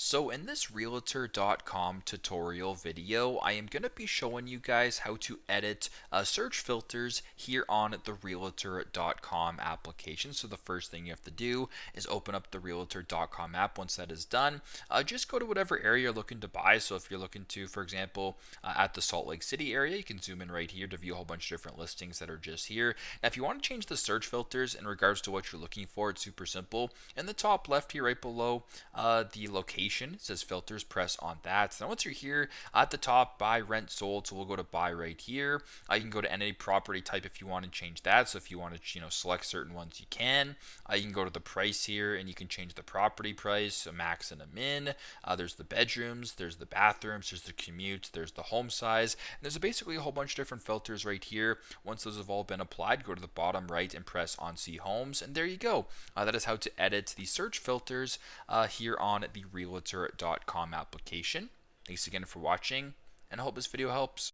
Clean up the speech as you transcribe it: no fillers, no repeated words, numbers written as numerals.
So in this realtor.com tutorial video, I am going to be showing you guys how to edit search filters here on the realtor.com application. So the first thing you have to do is open up the realtor.com app. Once that is done, just go to whatever area you're looking to buy. So if you're looking to, for example, at the Salt Lake City area, you can zoom in right here to view a whole bunch of different listings that are just here. Now, if you want to change the search filters in regards to what you're looking for, it's super simple. In the top left here, right below the location, it says filters, press on that. So now once you're here at the top, buy, rent, sold, so we'll go to buy right here. You can go to any property type if you want to change that. So if you want to select certain ones, you can. You can go to the price here and you can change the property price, a max and a min. There's the bedrooms, there's the bathrooms, there's the commute, there's the home size, and there's basically a whole bunch of different filters right here. Once those have all been applied, go to the bottom right and press on see homes, and there you go. That is how to edit the search filters here on the realtor.com application. Thanks again for watching, and I hope this video helps.